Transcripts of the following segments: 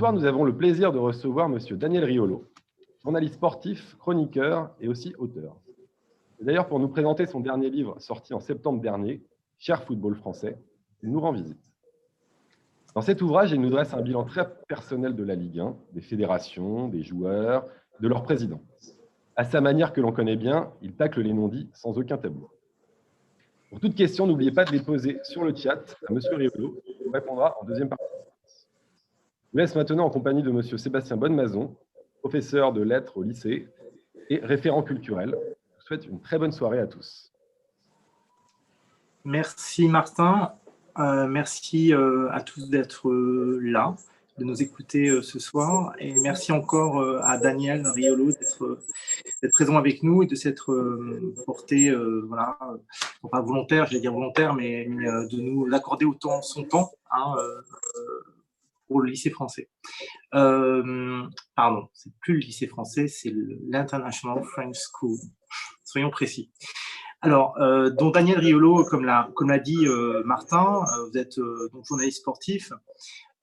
soir, nous avons le plaisir de recevoir Monsieur Daniel Riolo, journaliste sportif, chroniqueur et aussi auteur. Et d'ailleurs, pour nous présenter son dernier livre sorti en septembre dernier, Cher football français, il nous rend visite. Dans cet ouvrage, il nous dresse un bilan très personnel de la Ligue 1, des fédérations, des joueurs, de leurs présidents. À sa manière que l'on connaît bien, il tacle les non-dits sans aucun tabou. Pour toute question, n'oubliez pas de les poser sur le chat à Monsieur Riolo, qui vous répondra en deuxième partie. Je vous laisse maintenant en compagnie de Monsieur Sébastien Bonnemaison, professeur de lettres au lycée et référent culturel. Je vous souhaite une très bonne soirée à tous. Merci Martin, merci à tous d'être là, de nous écouter ce soir, et merci encore à Daniel Riolo d'être présent avec nous et de s'être porté, voilà, pas volontaire, je vais dire volontaire, mais de nous accorder autant son temps pour le lycée français. Pardon, c'est plus le lycée français, c'est l'International French School, soyons précis. Alors, donc Daniel Riolo, comme l'a dit Martin, vous êtes donc journaliste sportif,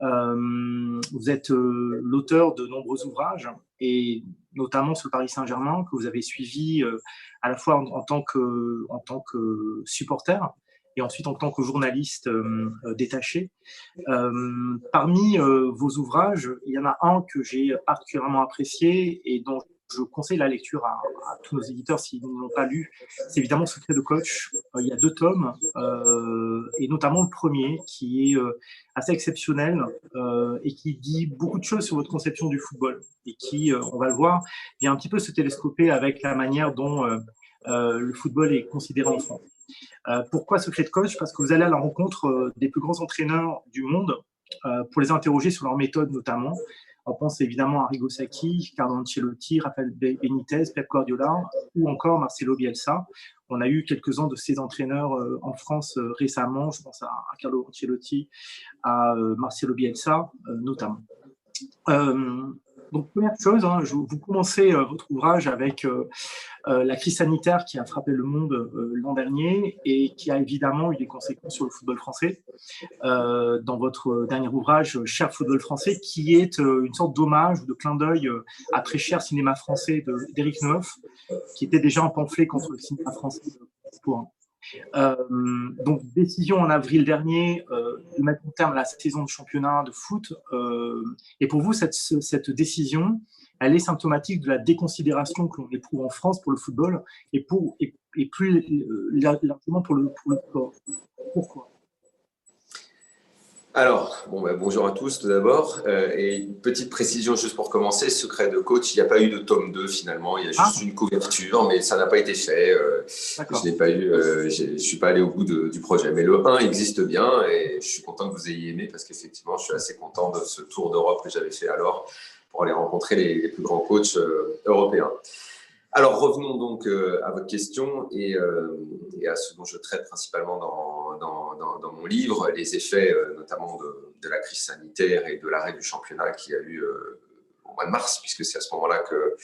vous êtes l'auteur de nombreux ouvrages, et notamment sur le Paris Saint-Germain, que vous avez suivi à la fois en tant que supporter, et ensuite en tant que journaliste détaché. Parmi vos ouvrages, il y en a un que j'ai particulièrement apprécié et dont je conseille la lecture à tous nos éditeurs s'ils ne l'ont pas lu. C'est évidemment Secret de coach. Il y a 2 tomes, et notamment le premier qui est assez exceptionnel et qui dit beaucoup de choses sur votre conception du football et qui, on va le voir, vient un petit peu se télescoper avec la manière dont le football est considéré en France. Pourquoi Secret de coach? Parce que vous allez à la rencontre des plus grands entraîneurs du monde pour les interroger sur leur méthode notamment. On pense évidemment à Arrigo Sacchi, Carlo Ancelotti, Rafael Benitez, Pep Guardiola ou encore Marcelo Bielsa. On a eu quelques-uns de ces entraîneurs en France récemment. Je pense à Carlo Ancelotti, à Marcelo Bielsa notamment. Donc, première chose, vous commencez votre ouvrage avec la crise sanitaire qui a frappé le monde l'an dernier et qui a évidemment eu des conséquences sur le football français. Dans votre dernier ouvrage, Cher football français, qui est une sorte d'hommage ou de clin d'œil à Très cher cinéma français d'Éric Neuf, qui était déjà un pamphlet contre le cinéma français pour donc, décision en avril dernier de mettre en terme à la saison de championnat de foot. Et pour vous, cette décision, elle est symptomatique de la déconsidération que l'on éprouve en France pour le football et plus largement pour le sport. Pourquoi ? Alors, bonjour à tous tout d'abord. Et une petite précision juste pour commencer, Secret de coach, il n'y a pas eu de tome 2 finalement, il y a juste une couverture, mais ça n'a pas été fait. Je n'ai pas eu, je suis pas allé au bout du projet. Mais le 1 existe bien et je suis content que vous ayez aimé parce qu'effectivement, je suis assez content de ce tour d'Europe que j'avais fait alors pour aller rencontrer les plus grands coachs européens. Alors, revenons donc à votre question et à ce dont je traite principalement dans mon livre, les effets notamment de la crise sanitaire et de l'arrêt du championnat qu'il y a eu au mois de mars, puisque c'est à ce moment-là que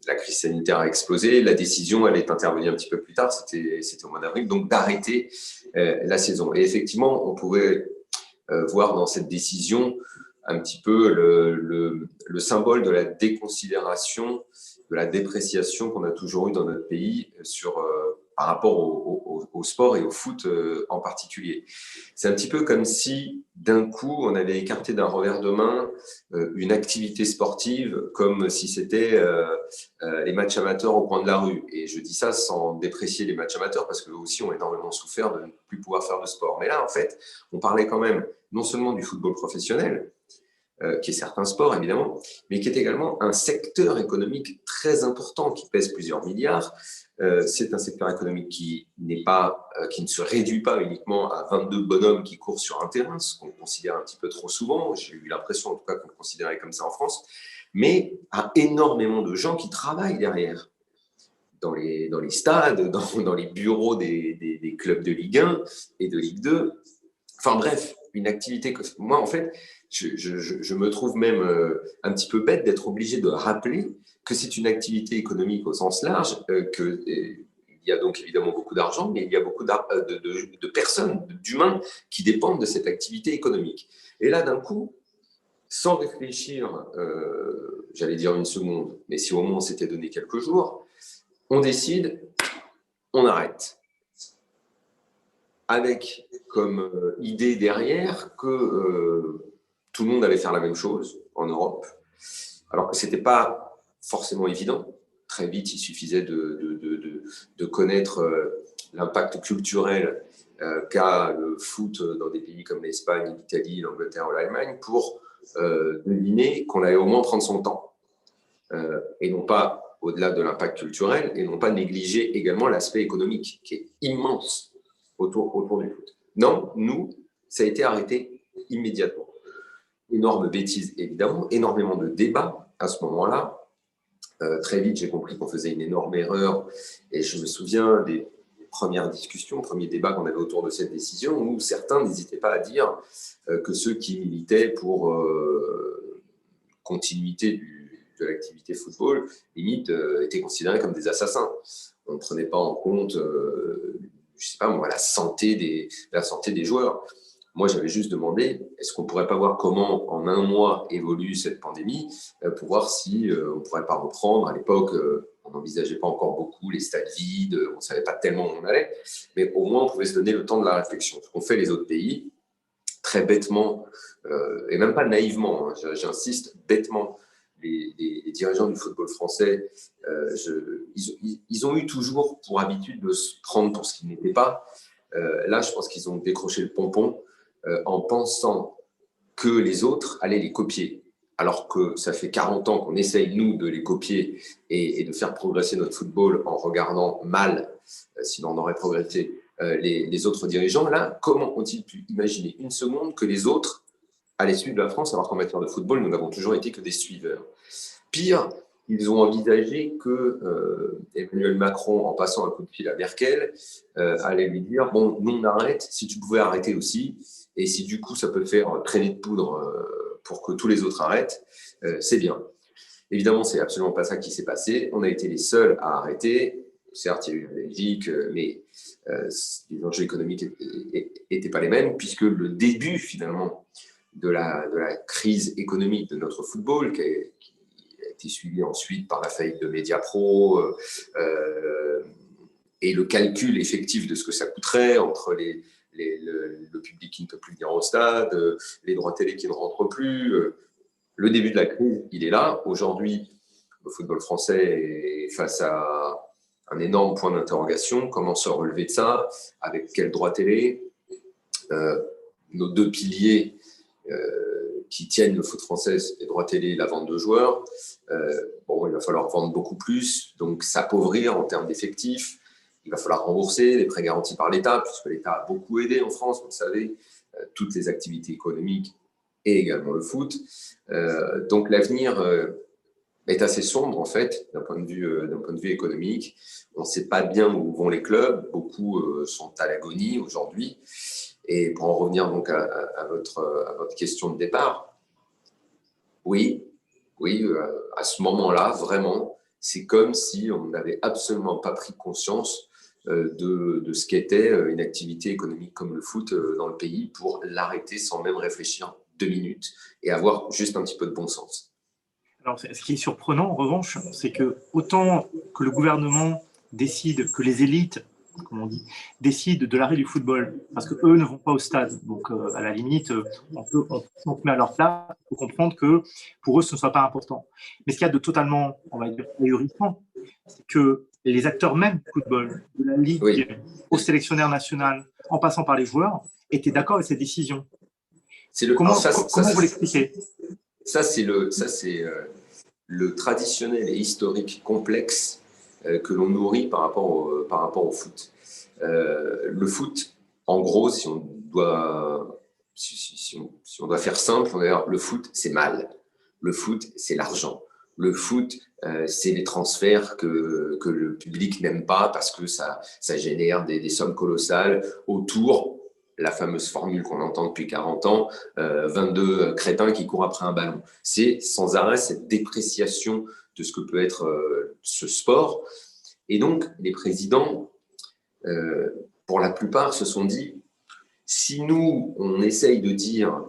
la crise sanitaire a explosé. La décision, elle est intervenue un petit peu plus tard, c'était au mois d'avril, donc d'arrêter la saison. Et effectivement, on pouvait voir dans cette décision un petit peu le symbole de la déconsidération, de la dépréciation qu'on a toujours eu dans notre pays par rapport au sport et au foot en particulier. C'est un petit peu comme si, d'un coup, on avait écarté d'un revers de main une activité sportive comme si c'était les matchs amateurs au coin de la rue. Et je dis ça sans déprécier les matchs amateurs parce qu'eux aussi ont énormément souffert de ne plus pouvoir faire de sport. Mais là, en fait, on parlait quand même non seulement du football professionnel, qui est certains sports évidemment, mais qui est également un secteur économique très important qui pèse plusieurs milliards. C'est un secteur économique qui ne se réduit pas uniquement à 22 bonhommes qui courent sur un terrain, ce qu'on considère un petit peu trop souvent. J'ai eu l'impression en tout cas qu'on le considérait comme ça en France, mais à énormément de gens qui travaillent derrière. Dans les stades, dans les bureaux des clubs de Ligue 1 et de Ligue 2. Enfin bref, une activité que moi, en fait, je me trouve même un petit peu bête d'être obligé de rappeler que c'est une activité économique au sens large, qu'il y a donc évidemment beaucoup d'argent, mais il y a beaucoup de personnes, d'humains qui dépendent de cette activité économique. Et là, d'un coup, sans réfléchir, j'allais dire une seconde, mais si au moins on s'était donné quelques jours, on décide, on arrête. Avec comme idée derrière que tout le monde allait faire la même chose en Europe, alors que ce n'était pas forcément évident. Très vite, il suffisait de connaître l'impact culturel qu'a le foot dans des pays comme l'Espagne, l'Italie, l'Angleterre ou l'Allemagne pour deviner qu'on allait au moins prendre son temps. Et non pas au-delà de l'impact culturel, et non pas négliger également l'aspect économique, qui est immense autour du foot. Non, nous, ça a été arrêté immédiatement. Énorme bêtise, évidemment, énormément de débats à ce moment-là. Très vite, j'ai compris qu'on faisait une énorme erreur, et je me souviens des premières discussions, premiers débats qu'on avait autour de cette décision, où certains n'hésitaient pas à dire que ceux qui militaient pour continuité de l'activité football, limite, étaient considérés comme des assassins. On ne prenait pas en compte, je sais pas moi, la santé des joueurs. Moi, j'avais juste demandé, est-ce qu'on ne pourrait pas voir comment, en un mois, évolue cette pandémie, pour voir si on ne pourrait pas reprendre. À l'époque, on n'envisageait pas encore beaucoup les stades vides, on ne savait pas tellement où on allait, mais au moins, on pouvait se donner le temps de la réflexion. Ce qu'ont fait les autres pays, très bêtement, et même pas naïvement, hein, j'insiste, bêtement, les dirigeants du football français, ils ont eu toujours pour habitude de se prendre pour ce qu'ils n'étaient pas. Là, je pense qu'ils ont décroché le pompon en pensant que les autres allaient les copier. Alors que ça fait 40 ans qu'on essaye, nous, de les copier et de faire progresser notre football en regardant mal, sinon on aurait progressé, les autres dirigeants. Là, comment ont-ils pu imaginer une seconde que les autres allaient suivre la France, alors qu'en matière de football, nous n'avons toujours été que des suiveurs. Pire, ils ont envisagé que Emmanuel Macron, en passant un coup de fil à Merkel, allait lui dire « Bon, nous, on arrête, si tu pouvais arrêter aussi, et si du coup, ça peut faire traîner de poudre pour que tous les autres arrêtent, c'est bien. » Évidemment, c'est absolument pas ça qui s'est passé. On a été les seuls à arrêter. Certes, il y a eu la Belgique, mais les enjeux économiques n'étaient pas les mêmes, puisque le début, finalement, de la crise économique de notre football, qui a été suivi ensuite par la faillite de Mediapro et le calcul effectif de ce que ça coûterait entre le public qui ne peut plus venir au stade, les droits télé qui ne rentrent plus. Le début de la crise, il est là. Aujourd'hui, le football français est face à un énorme point d'interrogation. Comment se relever de ça? Avec quel droit télé? Nos deux piliers qui tiennent le foot français, les droits télé et la vente de joueurs. Bon, il va falloir vendre beaucoup plus, donc s'appauvrir en termes d'effectifs. Il va falloir rembourser les prêts garantis par l'État, puisque l'État a beaucoup aidé en France, vous le savez, toutes les activités économiques et également le foot. Donc l'avenir est assez sombre, en fait, d'un point de vue économique. On ne sait pas bien où vont les clubs. Beaucoup sont à l'agonie aujourd'hui. Et pour en revenir donc à votre question de départ, oui, à ce moment-là, vraiment, c'est comme si on n'avait absolument pas pris conscience de ce qu'était une activité économique comme le foot dans le pays pour l'arrêter sans même réfléchir 2 minutes et avoir juste un petit peu de bon sens. Alors, ce qui est surprenant, en revanche, c'est que autant que le gouvernement décide, que les élites, comme on dit, décident de l'arrêt du football, parce qu'eux ne vont pas au stade. Donc, à la limite, on se met à leur place, il faut comprendre que pour eux, ce ne soit pas important. Mais ce qu'il y a de totalement, on va dire, ahurissant, c'est que les acteurs même du football, de la Ligue au sélectionneur national, en passant par les joueurs, étaient d'accord avec cette décision. Comment vous l'expliquez? Ça, c'est le traditionnel et historique complexe que l'on nourrit par rapport au foot. Le foot, en gros, si on doit faire simple, le foot, c'est mal. Le foot, c'est l'argent. Le foot, c'est les transferts que le public n'aime pas parce que ça génère des sommes colossales autour. La fameuse formule qu'on entend depuis 40 ans, 22 crétins qui courent après un ballon. C'est sans arrêt cette dépréciation de ce que peut être ce sport. Et donc, les présidents, pour la plupart, se sont dit, Si nous, on essaye de dire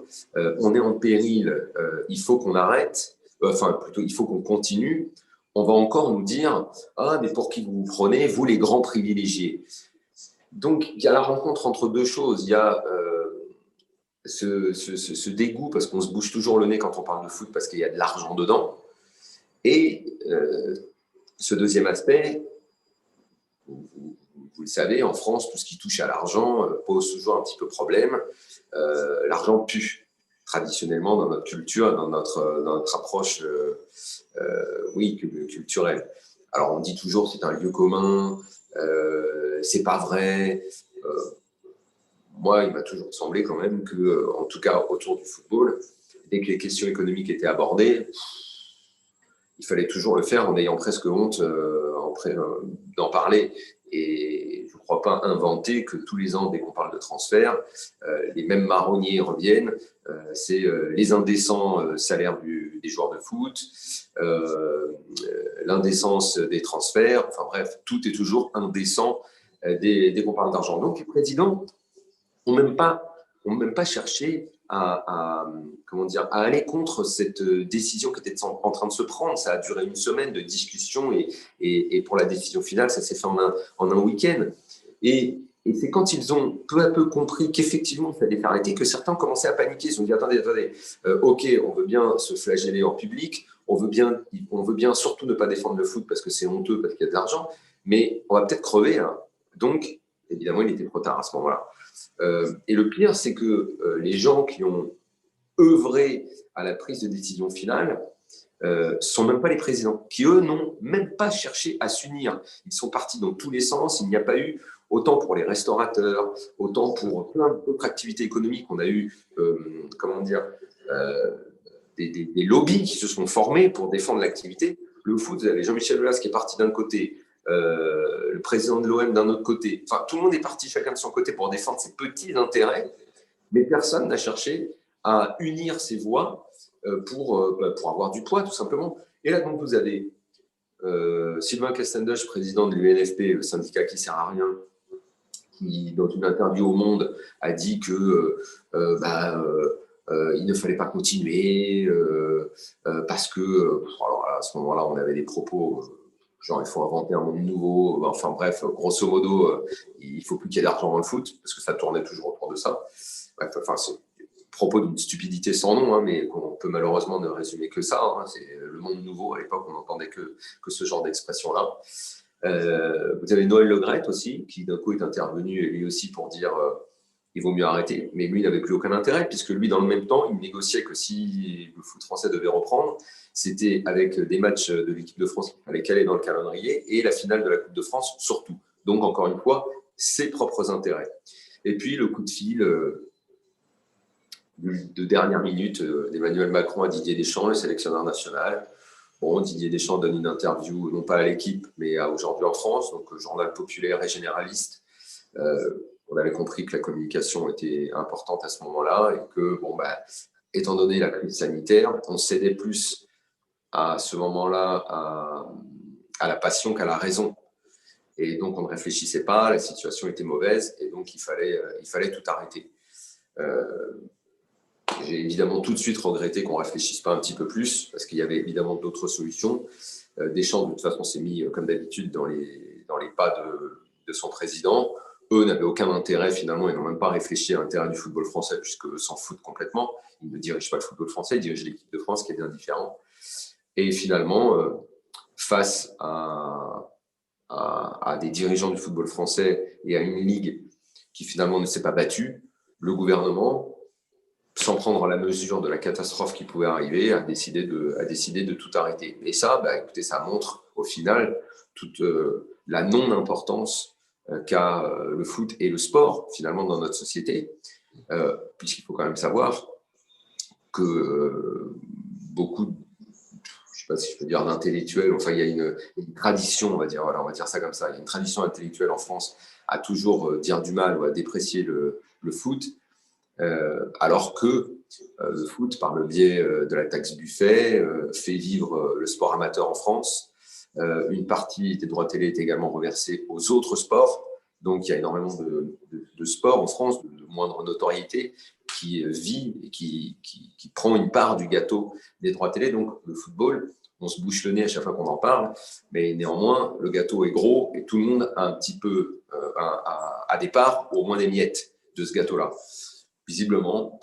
on est en péril, il faut qu'on arrête, enfin plutôt il faut qu'on continue, on va encore nous dire « Ah, mais pour qui vous vous prenez, vous les grands privilégiés ?» Donc, il y a la rencontre entre deux choses. Il y a ce dégoût, parce qu'on se bouge toujours le nez quand on parle de foot, parce qu'il y a de l'argent dedans. Et ce deuxième aspect, vous le savez, en France, tout ce qui touche à l'argent pose toujours un petit peu problème. L'argent pue, traditionnellement, dans notre culture, dans notre approche culturelle. Alors, on dit toujours c'est un lieu commun, c'est pas vrai. Moi, il m'a toujours semblé quand même que, en tout cas autour du football, dès que les questions économiques étaient abordées, il fallait toujours le faire en ayant presque honte d'en parler. Et je ne crois pas inventer que tous les ans, dès qu'on parle de transfert, les mêmes marronniers reviennent. C'est les indécents salaires des joueurs de foot, l'indécence des transferts. Enfin bref, tout est toujours indécent dès qu'on parle d'argent. Donc les présidents n'ont même pas cherché à aller contre cette décision qui était en train de se prendre. Ça a duré une semaine de discussion et pour la décision finale, ça s'est fait en un week-end. Et c'est quand ils ont peu à peu compris qu'effectivement, il fallait faire arrêter, que certains commençaient à paniquer. Ils ont dit, attendez, ok, on veut bien se flageller en public, on veut bien surtout ne pas défendre le foot parce que c'est honteux, parce qu'il y a de l'argent, mais on va peut-être crever. Hein. Donc, évidemment, il était trop tard à ce moment-là. Et le pire, c'est que les gens qui ont œuvré à la prise de décision finale sont même pas les présidents, qui eux n'ont même pas cherché à s'unir. Ils sont partis dans tous les sens. Il n'y a pas eu, autant pour les restaurateurs, autant pour plein d'autres activités économiques, on a eu des lobbies qui se sont formés pour défendre l'activité. Le foot, vous avez Jean-Michel Aulas qui est parti d'un côté, le président de l'OM d'un autre côté. Enfin, tout le monde est parti chacun de son côté pour défendre ses petits intérêts, mais personne n'a cherché à unir ses voix pour avoir du poids, tout simplement. Et là, donc, vous avez Sylvain Castendoche, président de l'UNFP, le syndicat qui ne sert à rien, qui, dans une interview au Monde, a dit que il ne fallait pas continuer parce que, alors à ce moment-là, on avait des propos genre il faut inventer un monde nouveau, enfin bref, grosso modo, il ne faut plus qu'il y ait d'argent dans le foot, parce que ça tournait toujours autour de ça. Bref, enfin, c'est propos d'une stupidité sans nom, hein, mais qu'on peut malheureusement ne résumer que ça. Hein. C'est le monde nouveau, à l'époque, on n'entendait que ce genre d'expression-là. Vous avez Noël Le Graët aussi, qui d'un coup est intervenu, lui aussi, pour dire il vaut mieux arrêter. Mais lui, il n'avait plus aucun intérêt, puisque lui, dans le même temps, il négociait que si le foot français devait reprendre, c'était avec des matchs de l'équipe de France qu'il fallait caler dans le calendrier et la finale de la Coupe de France, surtout. Donc, encore une fois, ses propres intérêts. Et puis, le coup de fil de dernière minute d'Emmanuel Macron à Didier Deschamps, le sélectionneur national. Bon, Didier Deschamps donne une interview, non pas à l'équipe, mais à Aujourd'hui en France, donc journal populaire et généraliste. On avait compris que la communication était importante à ce moment-là et que, étant donné la crise sanitaire, on cédait plus à ce moment-là à la passion qu'à la raison. Et donc, on ne réfléchissait pas, la situation était mauvaise et donc il fallait tout arrêter. J'ai évidemment tout de suite regretté qu'on ne réfléchisse pas un petit peu plus parce qu'il y avait évidemment d'autres solutions. Deschamps, de toute façon, s'est mis, comme d'habitude, dans les pas de son président. Eux n'avaient aucun intérêt, finalement, ils n'ont même pas réfléchi à l'intérêt du football français puisqu'eux s'en foutent complètement. Ils ne dirigent pas le football français, ils dirigent l'équipe de France qui est bien différente. Et finalement, face à des dirigeants du football français et à une ligue qui finalement ne s'est pas battue, le gouvernement, sans prendre la mesure de la catastrophe qui pouvait arriver, a décidé de tout arrêter. Et ça, écoutez, ça montre au final toute la non-importance qu'a le foot et le sport finalement dans notre société, puisqu'il faut quand même savoir que beaucoup, je ne sais pas si je peux dire d'intellectuels, enfin il y a une tradition, on va dire ça comme ça, il y a une tradition intellectuelle en France à toujours dire du mal ou à déprécier le foot. Alors que le foot, par le biais de la taxe Buffet, fait vivre le sport amateur en France. Une partie des droits télé est également reversée aux autres sports. Donc, il y a énormément de sports en France, de moindre notoriété, qui vit et qui prend une part du gâteau des droits télé. Donc, le football, on se bouche le nez à chaque fois qu'on en parle, mais néanmoins, le gâteau est gros et tout le monde a un petit peu, a des parts, ou au moins des miettes de ce gâteau-là. Visiblement,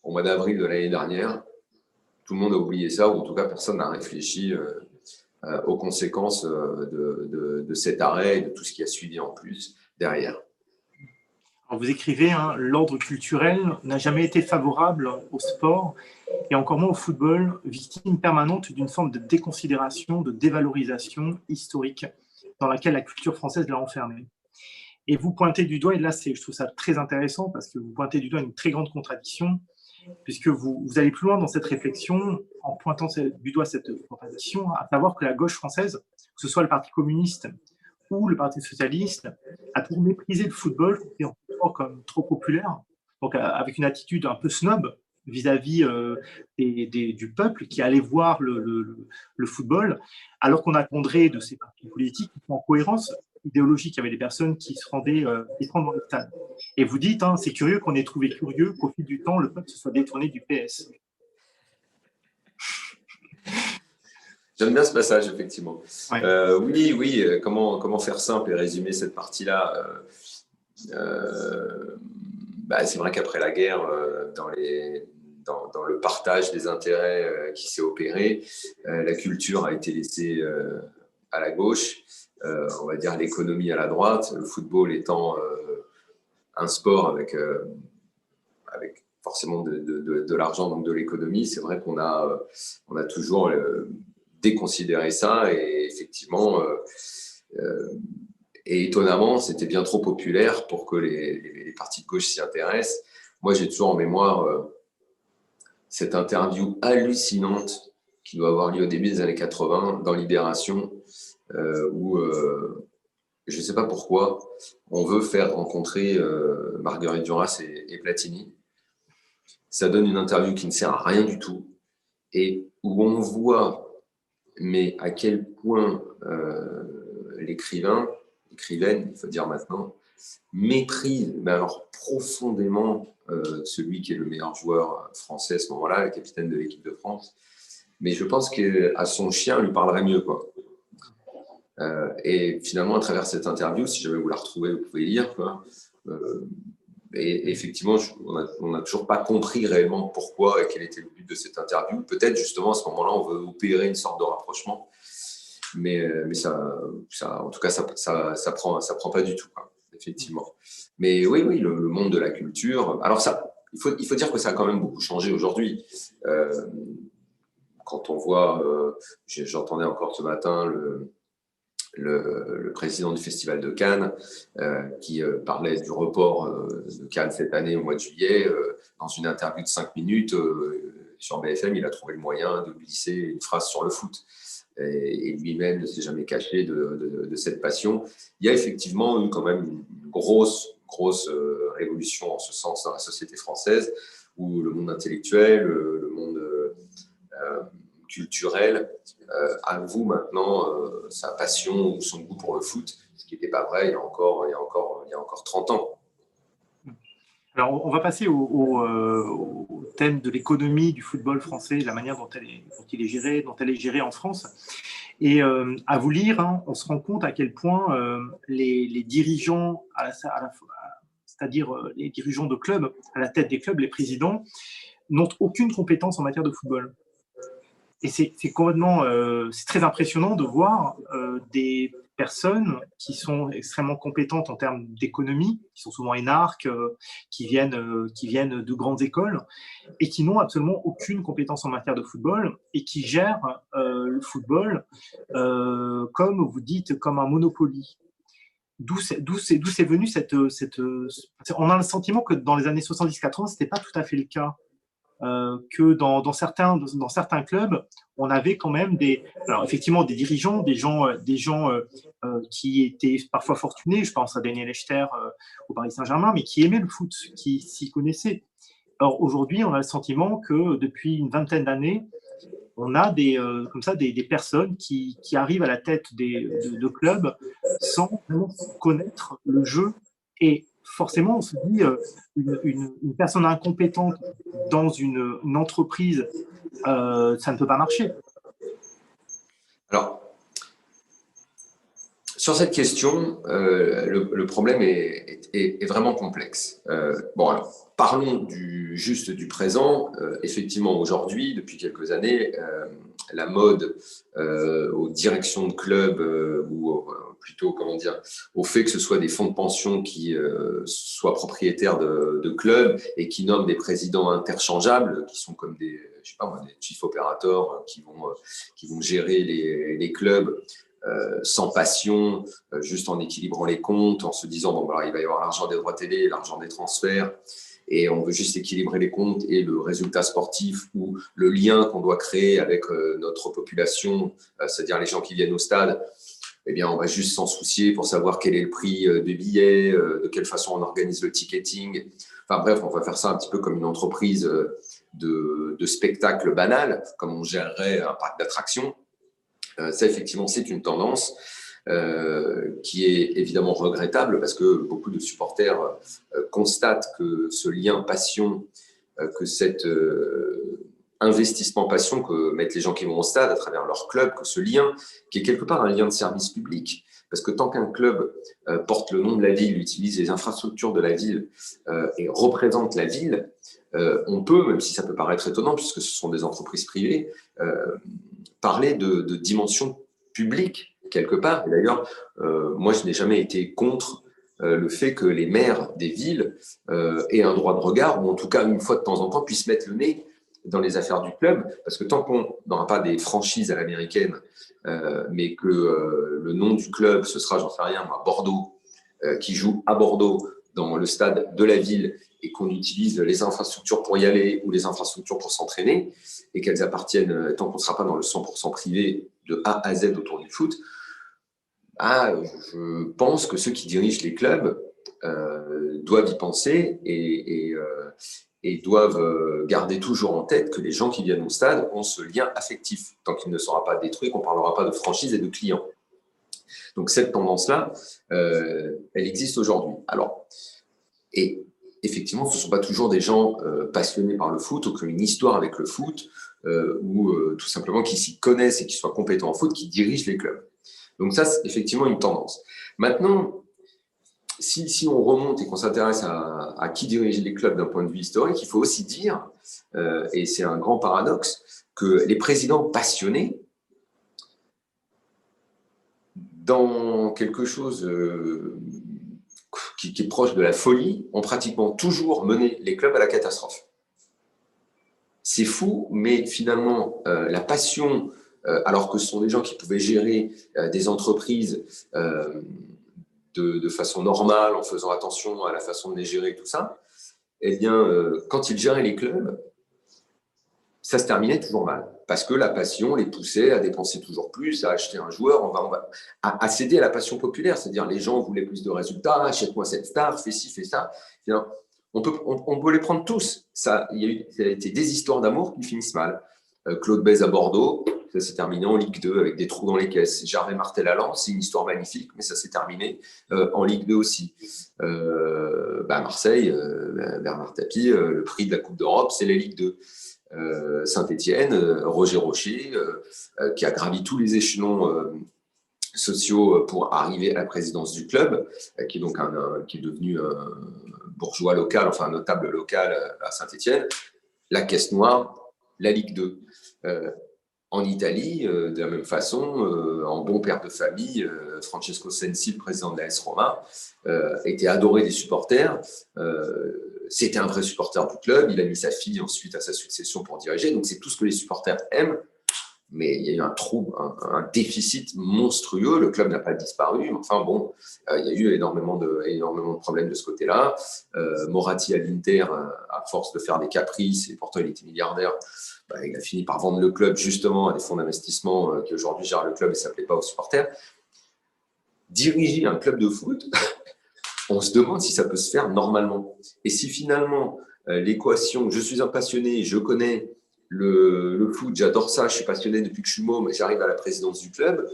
au mois d'avril de l'année dernière, tout le monde a oublié ça, ou en tout cas, personne n'a réfléchi aux conséquences de cet arrêt et de tout ce qui a suivi en plus derrière. Alors vous écrivez, hein, l'ordre culturel n'a jamais été favorable au sport et encore moins au football, victime permanente d'une forme de déconsidération, de dévalorisation historique dans laquelle la culture française l'a enfermée. Et vous pointez du doigt, et là je trouve ça très intéressant parce que vous pointez du doigt une très grande contradiction, puisque vous allez plus loin dans cette réflexion en pointant du doigt cette contradiction, à savoir que la gauche française, que ce soit le Parti communiste ou le Parti socialiste, a toujours méprisé le football comme trop populaire, donc avec une attitude un peu snob vis-à-vis du peuple qui allait voir le football, alors qu'on attendrait de ces partis politiques en cohérence idéologique. Il y avait des personnes qui se rendaient dans le stade. Et vous dites, hein, c'est curieux qu'on ait trouvé curieux qu'au fil du temps, le peuple se soit détourné du PS. J'aime bien ce passage, effectivement. Ouais. Oui, comment faire simple et résumer cette partie-là c'est vrai qu'après la guerre, dans le partage des intérêts qui s'est opéré, la culture a été laissée à la gauche, on va dire l'économie à la droite, le football étant un sport avec forcément de l'argent, donc de l'économie. C'est vrai qu'on a toujours déconsidéré ça et effectivement, et étonnamment, c'était bien trop populaire pour que les partis de gauche s'y intéressent. Moi, j'ai toujours en mémoire cette interview hallucinante qui doit avoir lieu au début des années 80 dans Libération, où je ne sais pas pourquoi, on veut faire rencontrer Marguerite Duras et Platini. Ça donne une interview qui ne sert à rien du tout et où on voit mais à quel point l'écrivaine, il faut dire maintenant, méprise, mais alors profondément, celui qui est le meilleur joueur français à ce moment-là, le capitaine de l'équipe de France. Mais je pense qu'à son chien, lui parlerait mieux, quoi. Et finalement, à travers cette interview, si jamais vous la retrouvez, vous pouvez lire, quoi. Et effectivement, on n'a toujours pas compris réellement pourquoi et quel était le but de cette interview. Peut-être justement à ce moment-là, on veut opérer une sorte de rapprochement, mais ça, en tout cas, ça prend pas du tout, quoi, effectivement. Mais oui, le monde de la culture. Alors ça, il faut dire que ça a quand même beaucoup changé aujourd'hui. Quand on voit, j'entendais encore ce matin le président du Festival de Cannes qui parlait du report de Cannes cette année au mois de juillet. Dans une interview de 5 minutes sur BFM, il a trouvé le moyen de glisser une phrase sur le foot. Et lui-même ne s'est jamais caché de cette passion. Il y a effectivement eu quand même une grosse révolution en ce sens dans la société française, où le monde intellectuel, le monde culturel avoue maintenant sa passion ou son goût pour le foot, ce qui n'était pas vrai il y a encore 30 ans. Alors, on va passer au thème de l'économie du football français, la manière dont elle est gérée en France. Et à vous lire, hein, on se rend compte à quel point les dirigeants, c'est-à-dire les dirigeants de clubs, à la tête des clubs, les présidents, n'ont aucune compétence en matière de football. Et c'est complètement, c'est très impressionnant de voir des personnes qui sont extrêmement compétentes en termes d'économie, qui sont souvent énarques, qui viennent de grandes écoles et qui n'ont absolument aucune compétence en matière de football et qui gèrent le football comme vous dites, comme un monopoly. D'où c'est venu cette on a le sentiment que dans les années 70-80, c'était pas tout à fait le cas. Que dans certains clubs, on avait quand même alors effectivement des dirigeants, des gens qui étaient parfois fortunés, je pense à Daniel Echter au Paris Saint-Germain, mais qui aimaient le foot, qui s'y connaissaient. Or aujourd'hui, on a le sentiment que depuis une vingtaine d'années, on a comme ça des personnes qui arrivent à la tête de clubs sans vraiment connaître le jeu et forcément, on se dit, une personne incompétente dans une entreprise, ça ne peut pas marcher. Alors, sur cette question, le problème est vraiment complexe. Bon, alors, parlons juste du présent. Effectivement, aujourd'hui, depuis quelques années, la mode aux directions de clubs ou plutôt, comment dire, au fait que ce soit des fonds de pension qui soient propriétaires de clubs et qui nomment des présidents interchangeables, qui sont comme des, je sais pas moi, des chief opérateurs qui vont gérer les clubs sans passion, juste en équilibrant les comptes, en se disant bon, voilà, il va y avoir l'argent des droits télé, l'argent des transferts, et on veut juste équilibrer les comptes et le résultat sportif ou le lien qu'on doit créer avec notre population, c'est-à-dire les gens qui viennent au stade, eh bien, on va juste s'en soucier pour savoir quel est le prix des billets, de quelle façon on organise le ticketing. Enfin bref, on va faire ça un petit peu comme une entreprise de spectacle banal, comme on gérerait un parc d'attractions. Ça, effectivement, c'est une tendance qui est évidemment regrettable parce que beaucoup de supporters constatent que ce lien passion, que cet investissement passion que mettent les gens qui vont au stade à travers leur club, que ce lien, qui est quelque part un lien de service public, parce que tant qu'un club porte le nom de la ville, utilise les infrastructures de la ville et représente la ville, on peut, même si ça peut paraître étonnant, puisque ce sont des entreprises privées, parler de dimension publique quelque part. Et d'ailleurs, moi, je n'ai jamais été contre le fait que les maires des villes aient un droit de regard, ou en tout cas, une fois de temps en temps, puissent mettre le nez dans les affaires du club, parce que tant qu'on n'aura pas des franchises à l'américaine, mais que le nom du club, ce sera, j'en sais rien, moi, Bordeaux, qui joue à Bordeaux, dans le stade de la ville, et qu'on utilise les infrastructures pour y aller ou les infrastructures pour s'entraîner, et qu'elles appartiennent, tant qu'on ne sera pas dans le 100% privé de A à Z autour du foot, je pense que ceux qui dirigent les clubs doivent y penser et doivent garder toujours en tête que les gens qui viennent au stade ont ce lien affectif. Tant qu'il ne sera pas détruit, qu'on ne parlera pas de franchise et de clients. Donc cette tendance-là, elle existe aujourd'hui. Alors, et effectivement, ce ne sont pas toujours des gens passionnés par le foot ou qui ont une histoire avec le foot ou tout simplement qui s'y connaissent et qui soient compétents en foot, qui dirigent les clubs. Donc ça, c'est effectivement une tendance. Maintenant, si on remonte et qu'on s'intéresse à qui dirige les clubs d'un point de vue historique, il faut aussi dire, et c'est un grand paradoxe, que les présidents passionnés, dans quelque chose qui est proche de la folie, ont pratiquement toujours mené les clubs à la catastrophe. C'est fou, mais finalement, la passion, alors que ce sont des gens qui pouvaient gérer des entreprises de façon normale, en faisant attention à la façon de les gérer et tout ça, eh bien, quand ils géraient les clubs, ça se terminait toujours mal. Parce que la passion les poussait à dépenser toujours plus, à acheter un joueur, à céder à la passion populaire. C'est-à-dire, les gens voulaient plus de résultats, achète-moi cette star, fais ci, fais ça. On peut les prendre tous. Ça a été des histoires d'amour qui finissent mal. Claude Bèze à Bordeaux, ça s'est terminé en Ligue 2 avec des trous dans les caisses. Gervais Martel à Lens, c'est une histoire magnifique, mais ça s'est terminé en Ligue 2 aussi. Marseille, Bernard Tapie, le prix de la Coupe d'Europe, c'est la Ligue 2. Saint-Étienne, Roger Rocher, qui a gravi tous les échelons sociaux pour arriver à la présidence du club, qui est donc qui est devenu un bourgeois local, enfin un notable local à Saint-Étienne, la Caisse Noire, la Ligue 2. En Italie, de la même façon, en bon père de famille, Francesco Sensi, le président de l'AS Roma, était adoré des supporters. C'était un vrai supporter du club. Il a mis sa fille ensuite à sa succession pour diriger. Donc, c'est tout ce que les supporters aiment. Mais il y a eu un trou, un déficit monstrueux. Le club n'a pas disparu. Enfin bon, il y a eu énormément de problèmes de ce côté-là. Moratti à l'Inter, à force de faire des caprices, et pourtant il était milliardaire, il a fini par vendre le club justement à des fonds d'investissement qui aujourd'hui gèrent le club et ne s'appelaient pas aux supporters. Diriger un club de foot, on se demande si ça peut se faire normalement. Et si finalement l'équation, je suis un passionné, je connais le foot, j'adore ça, je suis passionné depuis que je suis môme et j'arrive à la présidence du club,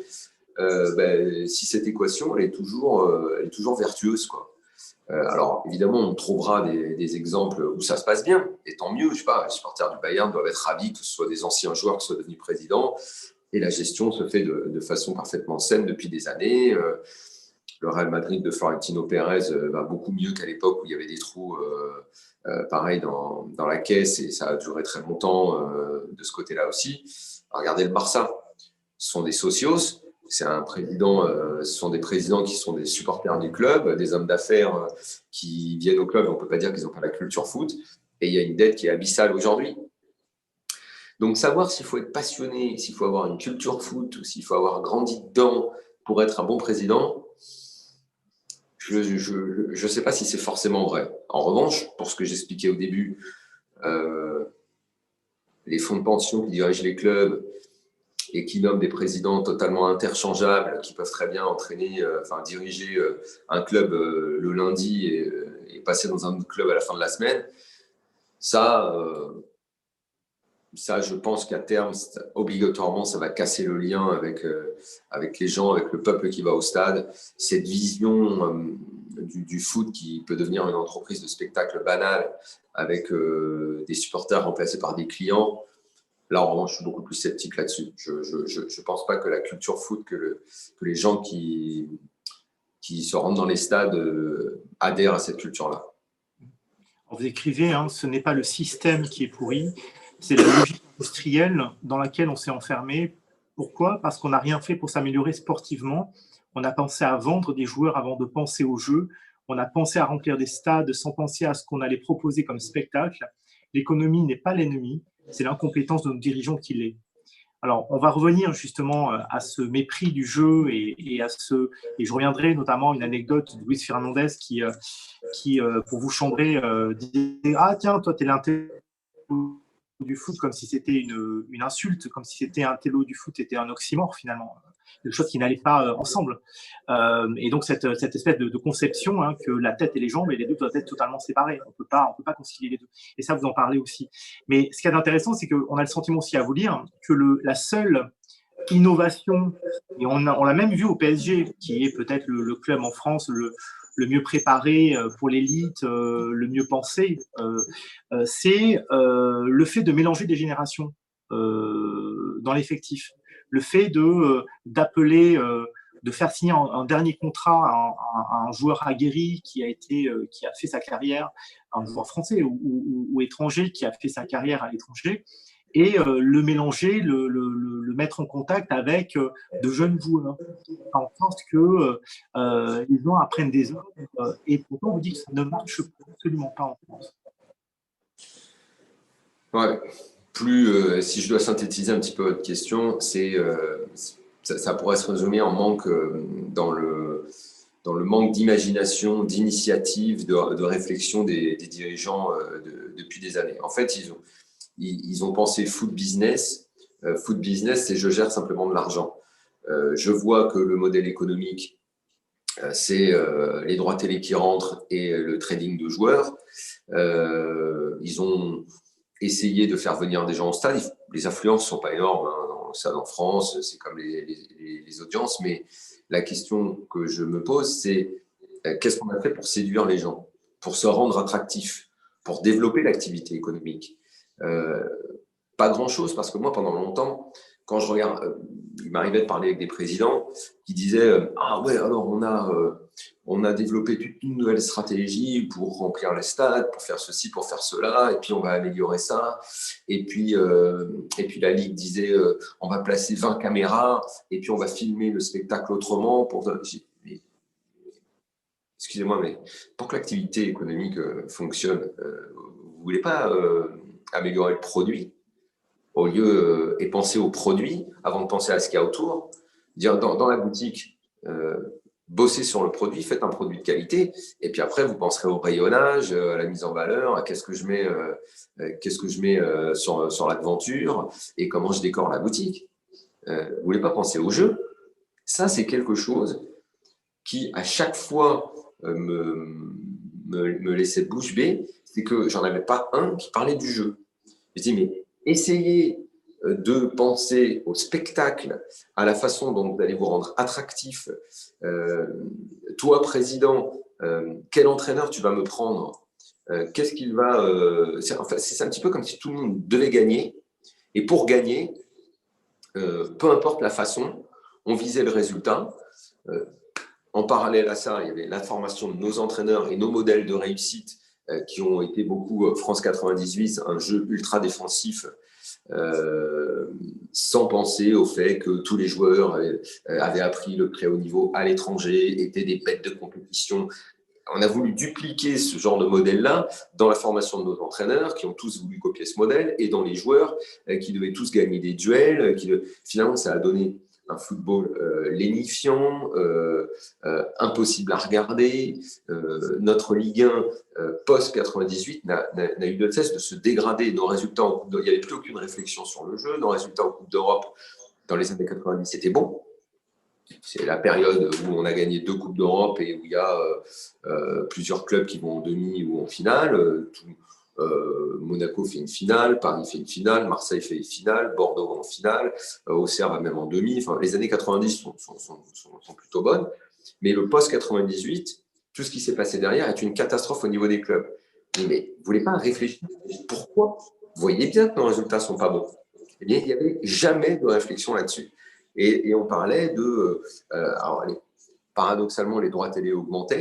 si cette équation elle est toujours vertueuse, quoi. Alors, évidemment, on trouvera des exemples où ça se passe bien, et tant mieux. Je sais pas, les supporters du Bayern doivent être ravis que ce soit des anciens joueurs qui soient devenus présidents, et la gestion se fait de façon parfaitement saine depuis des années. Le Real Madrid de Florentino Pérez va beaucoup mieux qu'à l'époque où il y avait des trous pareil dans la caisse, et ça a duré très longtemps de ce côté-là aussi. Regardez le Barça, ce sont des socios. C'est un président, ce sont des présidents qui sont des supporters du club, des hommes d'affaires qui viennent au club. On ne peut pas dire qu'ils n'ont pas la culture foot. Et il y a une dette qui est abyssale aujourd'hui. Donc, savoir s'il faut être passionné, s'il faut avoir une culture foot, ou s'il faut avoir grandi dedans pour être un bon président, je ne sais pas si c'est forcément vrai. En revanche, pour ce que j'expliquais au début, les fonds de pension qui dirigent les clubs, et qui nomment des présidents totalement interchangeables qui peuvent très bien diriger un club le lundi et passer dans un autre club à la fin de la semaine. Ça, je pense qu'à terme, obligatoirement, ça va casser le lien avec les gens, avec le peuple qui va au stade. Cette vision du foot qui peut devenir une entreprise de spectacle banal avec des supporters remplacés par des clients. Là, en revanche, je suis beaucoup plus sceptique là-dessus. Je ne pense pas que la culture foot, que les gens qui se rendent dans les stades adhèrent à cette culture-là. Vous écrivez, ce n'est pas le système qui est pourri, c'est la logique industrielle dans laquelle on s'est enfermé. Pourquoi? Parce qu'on n'a rien fait pour s'améliorer sportivement. On a pensé à vendre des joueurs avant de penser au jeu. On a pensé à remplir des stades sans penser à ce qu'on allait proposer comme spectacle. L'économie n'est pas l'ennemi. C'est l'incompétence de nos dirigeants qui l'est. Alors, on va revenir justement à ce mépris du jeu et je reviendrai notamment à une anecdote de Luis Fernandez qui pour vous chambrer, disait « Ah tiens, toi, t'es l'intello du foot », comme si c'était une insulte, comme si c'était un télo du foot était un oxymore finalement, quelque chose qui n'allait pas ensemble. Et donc cette espèce de conception que la tête et les jambes et les deux doivent être totalement séparés. On peut pas concilier les deux. Et ça, vous en parlez aussi. Mais ce qui est intéressant, c'est qu'on a le sentiment aussi à vous lire que la seule innovation, et on l'a même vu au PSG, qui est peut-être le club en France le mieux préparé pour l'élite, le mieux pensé, c'est le fait de mélanger des générations dans l'effectif. Le fait d'appeler, de faire signer un dernier contrat à un joueur aguerri qui a fait sa carrière, un joueur français ou étranger qui a fait sa carrière à l'étranger, et le mélanger, le mettre en contact avec de jeunes joueurs, en sorte que les gens apprennent des autres. Et pourtant, on vous dit que ça ne marche absolument pas en France. Ouais. Si je dois synthétiser un petit peu votre question, ça pourrait se résumer en manque dans le manque d'imagination, d'initiative, de réflexion des dirigeants depuis des années. En fait, ils ont pensé foot business. Foot business, c'est je gère simplement de l'argent. Je vois que le modèle économique, c'est les droits télé qui rentrent et le trading de joueurs. Ils ont essayé de faire venir des gens au stade. Les affluences ne sont pas énormes dans le stade en France, c'est comme les audiences, mais la question que je me pose, c'est qu'est-ce qu'on a fait pour séduire les gens, pour se rendre attractif, pour développer l'activité économique? Pas grand-chose, parce que moi, pendant longtemps, quand je regarde, il m'arrivait de parler avec des présidents qui disaient ah ouais, alors on a développé toute une nouvelle stratégie pour remplir les stades, pour faire ceci, pour faire cela, et puis on va améliorer ça. Et puis la Ligue disait on va placer 20 caméras, et puis on va filmer le spectacle autrement. Excusez-moi, mais pour que l'activité économique fonctionne, vous ne voulez pas améliorer le produit au lieu et penser au produit avant de penser à ce qu'il y a autour? Dire dans la boutique, bossez sur le produit, faites un produit de qualité, et puis après vous penserez au rayonnage, à la mise en valeur, à qu'est-ce que je mets sur l'aventure et comment je décore la boutique. Vous ne voulez pas penser au jeu? Ça, c'est quelque chose qui, à chaque fois, me laissait bouche bée, c'est que j'en avais pas un qui parlait du jeu. Je dis, mais essayez de penser au spectacle, à la façon dont vous allez vous rendre attractif. Toi, président, quel entraîneur tu vas me prendre, qu'est-ce qu'il va… c'est un petit peu comme si tout le monde devait gagner. Et pour gagner, peu importe la façon, on visait le résultat. En parallèle à ça, il y avait la formation de nos entraîneurs et nos modèles de réussite qui ont été beaucoup France 98, un jeu ultra défensif, sans penser au fait que tous les joueurs avaient appris le très haut niveau à l'étranger, étaient des bêtes de compétition. On a voulu dupliquer ce genre de modèle-là dans la formation de nos entraîneurs qui ont tous voulu copier ce modèle et dans les joueurs qui devaient tous gagner des duels. Finalement, ça a donné un football lénifiant, impossible à regarder. Notre Ligue 1 post-98 n'a eu de cesse de se dégrader. Nos résultats en Coupe d'Europe, il n'y avait plus aucune réflexion sur le jeu. Nos résultats en Coupe d'Europe dans les années 90, c'était bon. C'est la période où on a gagné 2 Coupes d'Europe et où il y a plusieurs clubs qui vont en demi ou en finale. Monaco fait une finale, Paris fait une finale, Marseille fait une finale, Bordeaux en finale, Auxerre va même en demi. Enfin, les années 90 sont plutôt bonnes. Mais le post-98, tout ce qui s'est passé derrière est une catastrophe au niveau des clubs. Mais vous ne voulez pas réfléchir? Pourquoi? Vous voyez bien que nos résultats ne sont pas bons. Eh bien, il n'y avait jamais de réflexion là-dessus. Et on parlait de… alors, paradoxalement, les droits télé augmentaient.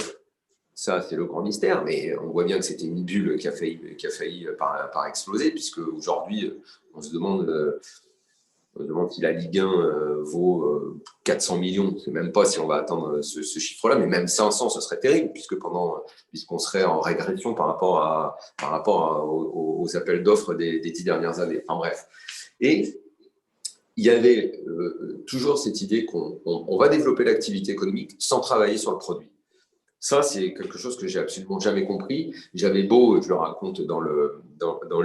Ça, c'est le grand mystère, mais on voit bien que c'était une bulle qui a failli par exploser, puisque aujourd'hui, on se demande si la Ligue 1 vaut 400 millions. Je ne sais même pas si on va atteindre ce chiffre-là, mais même 500, ce serait terrible, puisqu'on serait en régression par rapport aux appels d'offres des 10 dernières années. Enfin bref. Et il y avait toujours cette idée qu'on va développer l'activité économique sans travailler sur le produit. Ça, c'est quelque chose que j'ai absolument jamais compris. J'avais beau, je le raconte dans le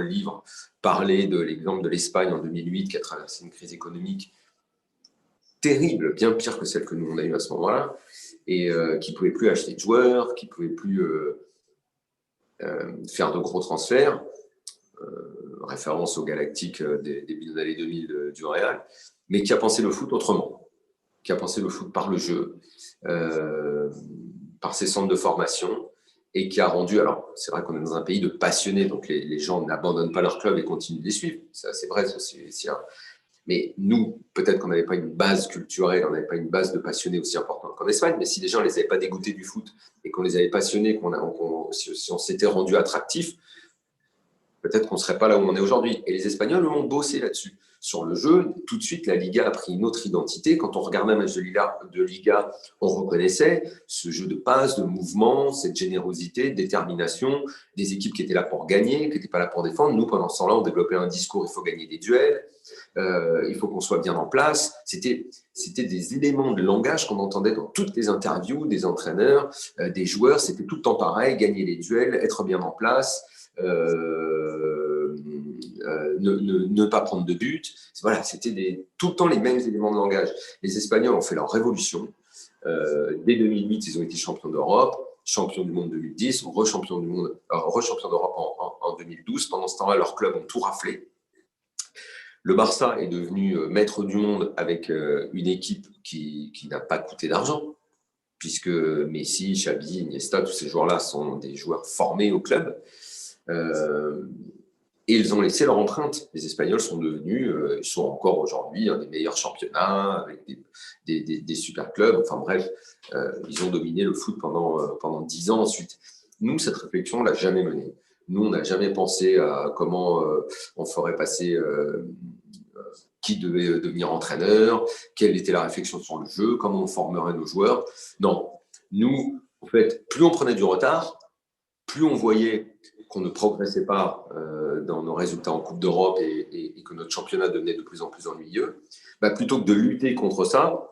livre, parler de l'exemple de l'Espagne en 2008 qui a traversé une crise économique terrible, bien pire que celle que nous on a eue à ce moment-là, et qui ne pouvait plus acheter de joueurs, qui ne pouvait plus faire de gros transferts. Référence aux Galactiques début des années 2000 du Real, mais qui a pensé le foot autrement, qui a pensé le foot par le jeu, par ses centres de formation, et qui a rendu… Alors, c'est vrai qu'on est dans un pays de passionnés, donc les gens n'abandonnent pas leur club et continuent de les suivre. Ça, c'est vrai, mais nous, peut-être qu'on n'avait pas une base culturelle, on n'avait pas une base de passionnés aussi importante qu'en Espagne, mais si les gens ne les avaient pas dégoûtés du foot et qu'on les avait passionnés, si on s'était rendu attractif, peut-être qu'on ne serait pas là où on est aujourd'hui. Et les Espagnols ont bossé là-dessus. Sur le jeu, tout de suite, la Liga a pris une autre identité. Quand on regardait un match de Liga, on reconnaissait ce jeu de passe, de mouvement, cette générosité, détermination, des équipes qui étaient là pour gagner, qui n'étaient pas là pour défendre. Nous, pendant ce temps-là, on développait un discours, il faut gagner des duels, il faut qu'on soit bien en place. C'était des éléments de langage qu'on entendait dans toutes les interviews des entraîneurs, des joueurs. C'était tout le temps pareil, gagner les duels, être bien en place, ne pas prendre de but. Voilà, c'était tout le temps les mêmes éléments de langage. Les Espagnols ont fait leur révolution. Dès 2008, ils ont été champions d'Europe, champions du monde 2010, rechampions d'Europe en 2012. Pendant ce temps-là, leurs clubs ont tout raflé. Le Barça est devenu maître du monde avec une équipe qui n'a pas coûté d'argent, puisque Messi, Xavi, Iniesta, tous ces joueurs-là sont des joueurs formés au club. Et ils ont laissé leur empreinte. Les Espagnols sont devenus, ils sont encore aujourd'hui un des meilleurs championnats, avec des super clubs. Enfin bref, ils ont dominé le foot pendant 10 ans ensuite. Nous, cette réflexion, on ne l'a jamais menée. Nous, on n'a jamais pensé à comment on ferait passer qui devait devenir entraîneur, quelle était la réflexion sur le jeu, comment on formerait nos joueurs. Non, nous, en fait, plus on prenait du retard, plus on voyait qu'on ne progressait pas dans nos résultats en Coupe d'Europe et que notre championnat devenait de plus en plus ennuyeux, plutôt que de lutter contre ça,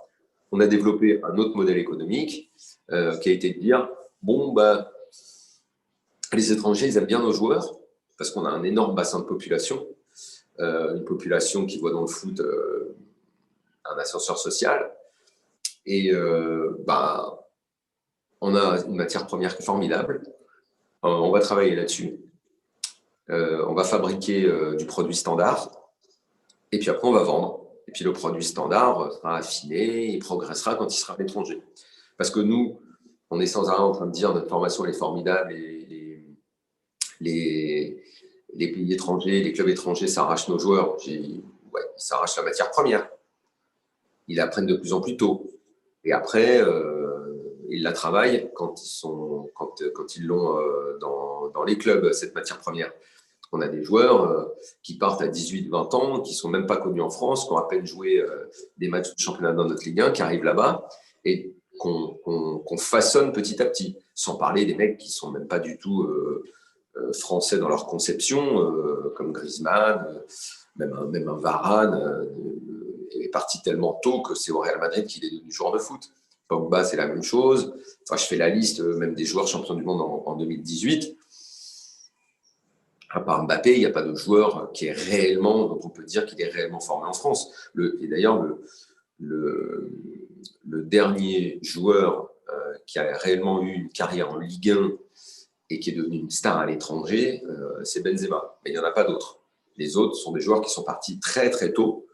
on a développé un autre modèle économique qui a été de dire, les étrangers, ils aiment bien nos joueurs parce qu'on a un énorme bassin de population, une population qui voit dans le foot un ascenseur social, et on a une matière première qui est formidable. On va travailler là-dessus. On va fabriquer du produit standard. Et puis après, on va vendre. Et puis le produit standard sera affiné, il progressera quand il sera à l'étranger. Parce que nous, on est sans arrêt en train de dire notre formation est formidable et les pays étrangers, les clubs étrangers s'arrachent nos joueurs. Ils s'arrachent la matière première. Ils l'apprennent de plus en plus tôt. Et après, ils la travaillent quand ils l'ont dans les clubs, cette matière première. On a des joueurs qui partent à 18-20 ans, qui ne sont même pas connus en France, qui ont à peine joué des matchs de championnat dans notre Ligue 1, qui arrivent là-bas et qu'on façonne petit à petit. Sans parler des mecs qui ne sont même pas du tout français dans leur conception, comme Griezmann, même un Varane, est parti tellement tôt que c'est au Real Madrid qu'il est devenu joueur de foot. Pogba, c'est la même chose. Enfin, je fais la liste même des joueurs champions du monde en 2018. À part Mbappé, il n'y a pas de joueur dont on peut dire qu'il est réellement formé en France. Et d'ailleurs, le dernier joueur qui a réellement eu une carrière en Ligue 1 et qui est devenu une star à l'étranger, c'est Benzema. Mais il n'y en a pas d'autres. Les autres sont des joueurs qui sont partis très très tôt.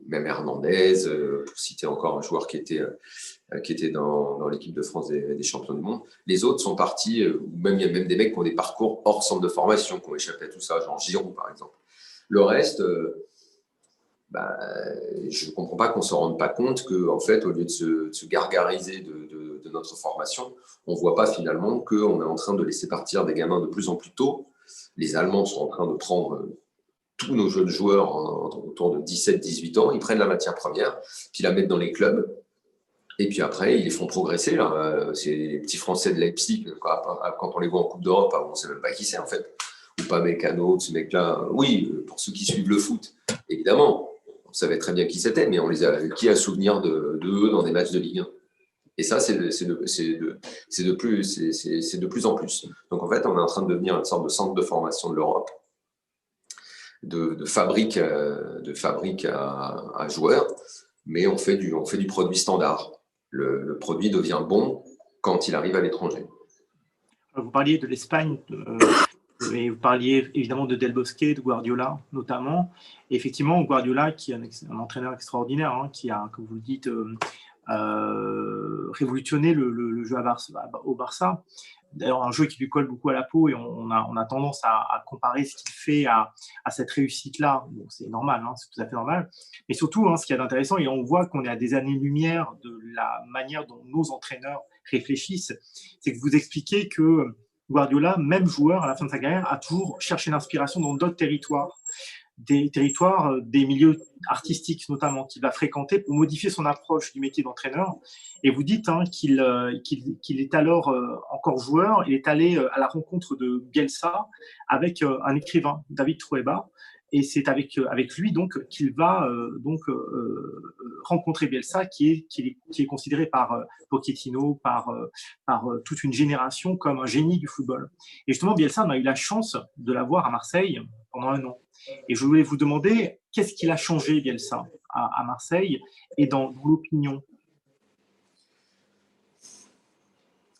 Même Hernandez, pour citer encore un joueur qui était dans l'équipe de France des champions du monde. Les autres sont partis, il y a même des mecs qui ont des parcours hors centre de formation, qui ont échappé à tout ça, genre Giroud par exemple. Le reste, je ne comprends pas qu'on ne se rende pas compte qu'en fait, au lieu de se gargariser de notre formation, on ne voit pas finalement qu'on est en train de laisser partir des gamins de plus en plus tôt. Les Allemands sont en train de prendre tous nos jeunes joueurs autour de 17-18 ans, ils prennent la matière première, puis la mettent dans les clubs, et puis après, ils les font progresser. Là. C'est les petits Français de Leipzig, quand on les voit en Coupe d'Europe, on ne sait même pas qui c'est en fait. Ou pas Mécano, ce mec-là. Oui, pour ceux qui suivent le foot, évidemment, on savait très bien qui c'était, mais qui a souvenir de eux dans des matchs de Ligue 1. Et ça, c'est de plus en plus. Donc en fait, on est en train de devenir une sorte de centre de formation de l'Europe, de fabrique à joueurs, mais on fait du produit standard. Le produit devient bon quand il arrive à l'étranger. Vous parliez de l'Espagne, et vous parliez évidemment de Del Bosque, de Guardiola notamment. Et effectivement, Guardiola, qui est un entraîneur extraordinaire, qui a, comme vous le dites, révolutionné le jeu au Barça. D'ailleurs, un jeu qui lui colle beaucoup à la peau et on a tendance à comparer ce qu'il fait à cette réussite-là. Bon, c'est normal, c'est tout à fait normal. Mais surtout, ce qui est intéressant, et on voit qu'on est à des années-lumière de la manière dont nos entraîneurs réfléchissent, c'est que vous expliquez que Guardiola, même joueur, à la fin de sa carrière, a toujours cherché l'inspiration dans d'autres territoires. Des milieux artistiques notamment, qu'il va fréquenter pour modifier son approche du métier d'entraîneur. Et vous dites qu'il est alors encore joueur, il est allé à la rencontre de Bielsa avec un écrivain, David Trueba, et c'est avec lui donc qu'il va rencontrer Bielsa, qui est considéré par Pochettino, par toute une génération comme un génie du football. Et justement, Bielsa, on a eu la chance de l'avoir à Marseille pendant 1 an. Et je voulais vous demander, qu'est-ce qu'il a changé, Bielsa, à Marseille et dans l'opinion?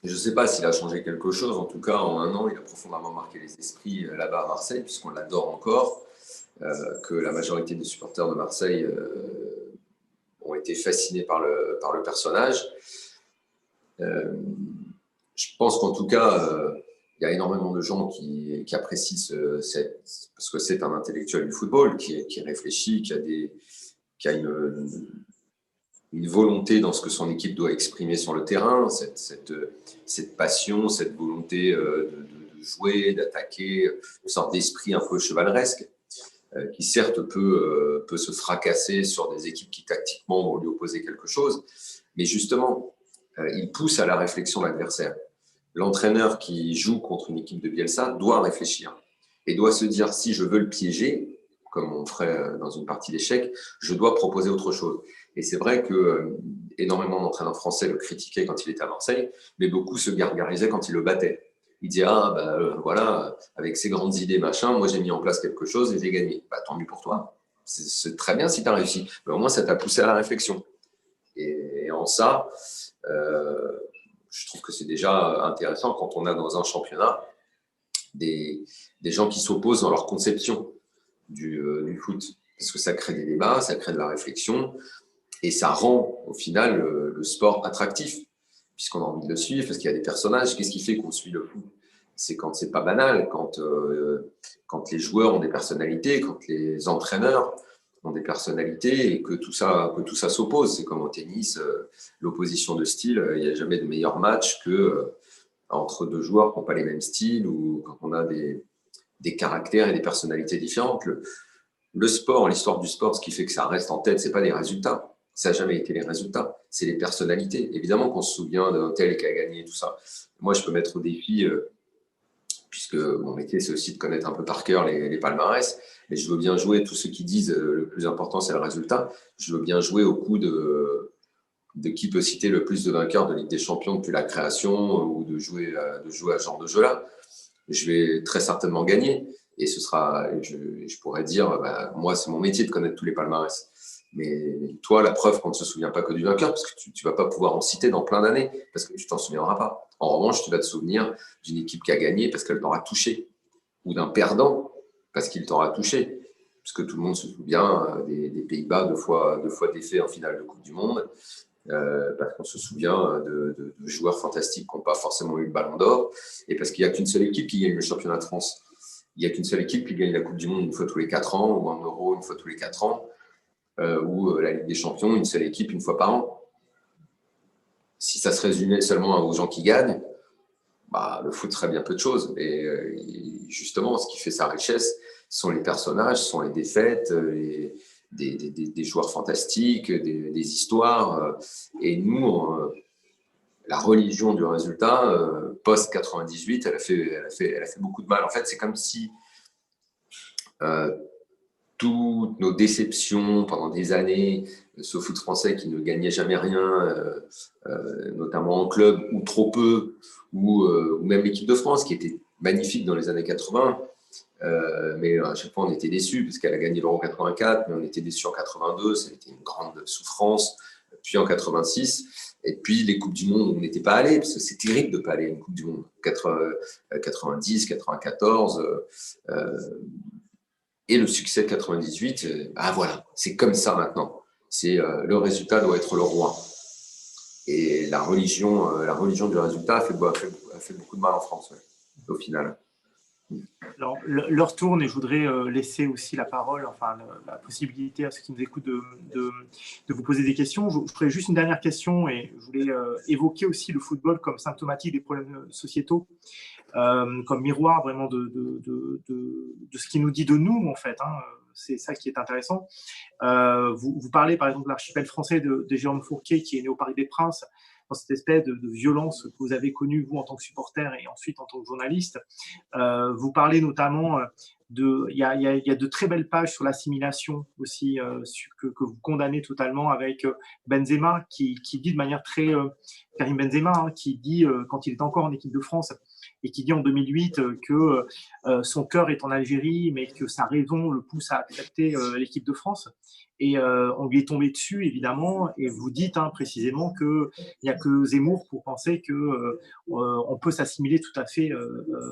Je ne sais pas s'il a changé quelque chose. En tout cas, en 1 an, il a profondément marqué les esprits là-bas à Marseille, puisqu'on l'adore encore, que la majorité des supporters de Marseille ont été fascinés par le personnage. Je pense qu'en tout cas, il y a énormément de gens qui apprécient parce que c'est un intellectuel du football, qui réfléchit, qui a une volonté dans ce que son équipe doit exprimer sur le terrain, cette passion, cette volonté de jouer, d'attaquer, une sorte d'esprit un peu chevaleresque, qui certes peut se fracasser sur des équipes qui tactiquement vont lui opposer quelque chose, mais justement, il pousse à la réflexion l'adversaire. L'entraîneur qui joue contre une équipe de Bielsa doit réfléchir et doit se dire, si je veux le piéger, comme on ferait dans une partie d'échecs, je dois proposer autre chose. Et c'est vrai que énormément d'entraîneurs français le critiquaient quand il était à Marseille, mais beaucoup se gargarisaient quand il le battait. Il disait, voilà, avec ses grandes idées, machin, moi j'ai mis en place quelque chose et j'ai gagné. Tant mieux pour toi. C'est très bien si tu as réussi. Mais au moins, ça t'a poussé à la réflexion. Et en ça, je trouve que c'est déjà intéressant quand on a dans un championnat des gens qui s'opposent dans leur conception du foot. Parce que ça crée des débats, ça crée de la réflexion et ça rend au final le sport attractif. puisqu'on a envie de le suivre, parce qu'il y a des personnages. Qu'est-ce qui fait qu'on suit le foot? C'est quand c'est pas banal, quand les joueurs ont des personnalités, quand les entraîneurs ont des personnalités et que tout ça s'oppose. C'est comme au tennis, l'opposition de style, il n'y a jamais de meilleur match que entre deux joueurs qui n'ont pas les mêmes styles ou quand on a des caractères et des personnalités différentes. Le sport, l'histoire du sport, ce qui fait que ça reste en tête, ce n'est pas les résultats. Ça n'a jamais été les résultats, c'est les personnalités. Évidemment qu'on se souvient d'un tel qui a gagné, tout ça. Moi, je peux mettre au défi, puisque mon métier, c'est aussi de connaître un peu par cœur les palmarès, mais je veux bien jouer, tous ceux qui disent le plus important, c'est le résultat, je veux bien jouer au coup de qui peut citer le plus de vainqueurs de Ligue des Champions depuis la création ou de jouer à ce genre de jeu-là. Je vais très certainement gagner. Et je pourrais dire, moi, c'est mon métier de connaître tous les palmarès. Mais toi, la preuve qu'on ne se souvient pas que du vainqueur, parce que tu ne vas pas pouvoir en citer dans plein d'années, parce que tu t'en souviendras pas. En revanche, tu vas te souvenir d'une équipe qui a gagné parce qu'elle t'aura touché, ou d'un perdant parce qu'il t'aura touché. Parce que tout le monde se souvient des Pays-Bas deux fois défaits en finale de Coupe du Monde, parce qu'on se souvient de joueurs fantastiques qui n'ont pas forcément eu le ballon d'or, et parce qu'il n'y a qu'une seule équipe qui gagne le championnat de France. Il n'y a qu'une seule équipe qui gagne la Coupe du Monde une fois tous les 4 ans, ou un Euro une fois tous les 4 ans, ou la Ligue des Champions, une seule équipe une fois par an. Si ça se résumait seulement aux gens qui gagnent, le foot serait bien peu de choses. Et justement, ce qui fait sa richesse, sont les personnages, sont les défaites, des joueurs fantastiques, des histoires. Et nous, la religion du résultat, post-98, elle a fait beaucoup de mal. En fait, c'est comme si toutes nos déceptions pendant des années, ce foot français qui ne gagnait jamais rien, notamment en club, ou trop peu, ou même l'équipe de France qui était magnifique dans les années 80, mais à chaque fois on était déçus parce qu'elle a gagné l'Euro 84, mais on était déçus en 82, ça a été une grande souffrance, puis en 86, et puis les Coupes du Monde on n'était pas allé, parce que c'est terrible de ne pas aller à une Coupe du Monde, 90, 94, et le succès de 98, voilà, c'est comme ça maintenant. Le résultat doit être le roi. Et la religion du résultat a fait beaucoup de mal en France, ouais, au final. Alors, l'heure tourne et je voudrais laisser aussi la parole, la possibilité à ceux qui nous écoutent de vous poser des questions. Je ferai juste une dernière question et je voulais évoquer aussi le football comme symptomatique des problèmes sociétaux, comme miroir vraiment de ce qui nous dit de nous, en fait. C'est ça qui est intéressant. Vous parlez par exemple de l'archipel français de Jérôme Fourquet qui est né au Parc des Princes, dans cette espèce de violence que vous avez connue, vous, en tant que supporter et ensuite en tant que journaliste. Vous parlez notamment il y a de très belles pages sur l'assimilation aussi, que vous condamnez totalement avec Benzema, qui dit de manière très… Karim Benzema, qui dit, quand il est encore en équipe de France, et qui dit en 2008 que son cœur est en Algérie, mais que sa raison le pousse à accepter l'équipe de France. Et on lui est tombé dessus, évidemment, et vous dites précisément qu'il n'y a que Zemmour pour penser qu'on peut s'assimiler tout à fait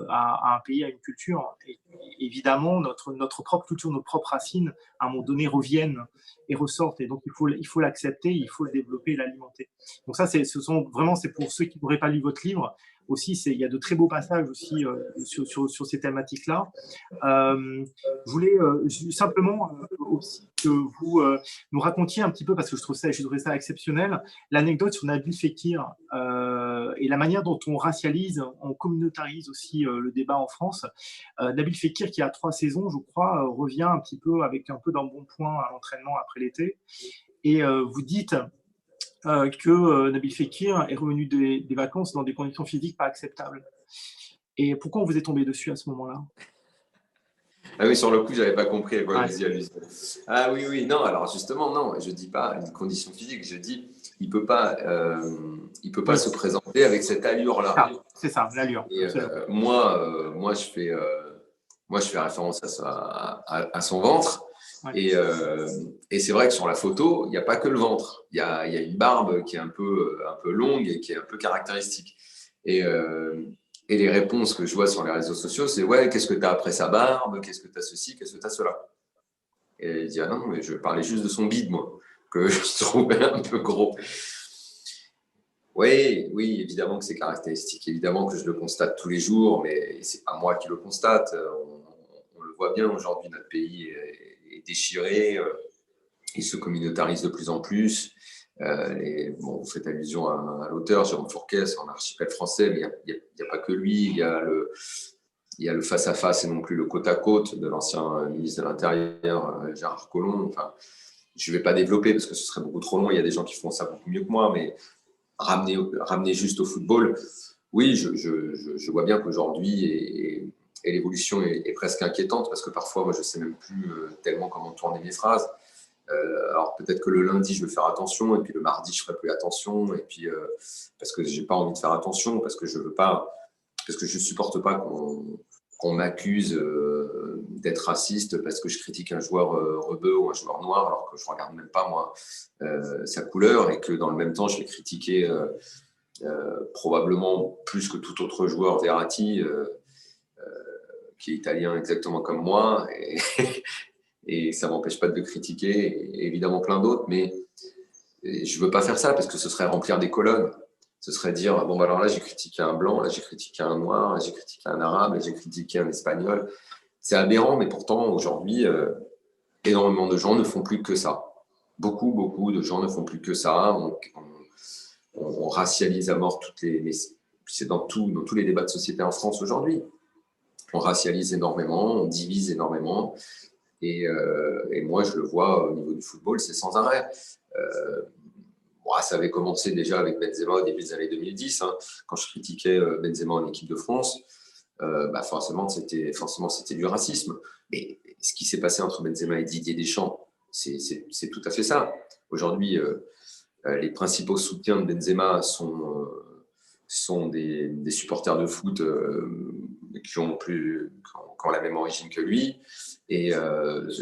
à un pays, à une culture. Et évidemment, notre propre culture, nos propres racines, à un moment donné, reviennent et ressortent. Et donc, il faut l'accepter, il faut le développer et l'alimenter. Donc ça, c'est pour ceux qui n'auraient pas lu votre livre. Aussi, il y a de très beaux passages aussi sur ces thématiques-là. Je voulais simplement aussi que vous nous racontiez un petit peu, parce que je trouverais ça exceptionnel, l'anecdote sur Nabil Fekir et la manière dont on racialise, on communautarise aussi le débat en France. Nabil Fekir, qui a 3 saisons, je crois, revient un petit peu avec un peu d'embonpoint à l'entraînement après l'été. Et vous dites… que Nabil Fekir est revenu des vacances dans des conditions physiques pas acceptables. Et pourquoi on vous est tombé dessus à ce moment-là? Ah oui, sur le coup, je n'avais pas compris à quoi vous y allusiez. Ah oui, non, alors justement, non, je ne dis pas une condition physique, je dis il ne peut pas se présenter avec cette allure-là. C'est ça, l'allure. Et moi, je fais référence à son ventre. Ouais. Et c'est vrai que sur la photo, il n'y a pas que le ventre. Il y a une barbe qui est un peu longue et qui est un peu caractéristique. Et les réponses que je vois sur les réseaux sociaux, c'est « Ouais, qu'est-ce que tu as après sa barbe? Qu'est-ce que tu as ceci? Qu'est-ce que tu as cela ?» Et il dit « Ah non, mais je parlais juste de son bide, moi, que je trouvais un peu gros. » Oui, oui, évidemment que c'est caractéristique, évidemment que je le constate tous les jours, mais ce n'est pas moi qui le constate. On le voit bien aujourd'hui, notre pays est déchiré, il se communautarise de plus en plus. Bon, vous faites allusion à l'auteur, Jérôme Fourquet, c'est un archipel français, mais il n'y a pas que lui. Il y a le face-à-face et non plus le côte-à-côte de l'ancien ministre de l'Intérieur, Gérard Collomb. Enfin, je ne vais pas développer parce que ce serait beaucoup trop long. Il y a des gens qui font ça beaucoup mieux que moi, mais ramener juste au football, oui, je vois bien qu'aujourd'hui, et l'évolution est presque inquiétante parce que parfois, moi, je ne sais même plus tellement comment tourner mes phrases. Alors peut-être que le lundi, je vais faire attention, et puis le mardi, je ferai plus attention, et puis parce que j'ai pas envie de faire attention, parce que je veux pas, parce que je supporte pas qu'on m'accuse d'être raciste parce que je critique un joueur rebeu ou un joueur noir, alors que je regarde même pas moi sa couleur, et que dans le même temps, je vais critiquer probablement plus que tout autre joueur, Verratti, qui est italien exactement comme moi, et ça ne m'empêche pas de le critiquer, et évidemment plein d'autres, mais je ne veux pas faire ça parce que ce serait remplir des colonnes. Ce serait dire, bon, alors là, j'ai critiqué un blanc, là, j'ai critiqué un noir, là, j'ai critiqué un arabe, là, j'ai critiqué un espagnol. C'est aberrant, mais pourtant, aujourd'hui, énormément de gens ne font plus que ça. Beaucoup de gens ne font plus que ça. On racialise à mort mais c'est dans tous les débats de société en France aujourd'hui. On racialise énormément, on divise énormément. Et moi, je le vois au niveau du football, c'est sans arrêt. Ça avait commencé déjà avec Benzema au début des années 2010, hein, quand je critiquais Benzema en équipe de France. Forcément, c'était du racisme. Mais ce qui s'est passé entre Benzema et Didier Deschamps, c'est tout à fait ça. Aujourd'hui, les principaux soutiens de Benzema sont des supporters de foot qui ont la même origine que lui, et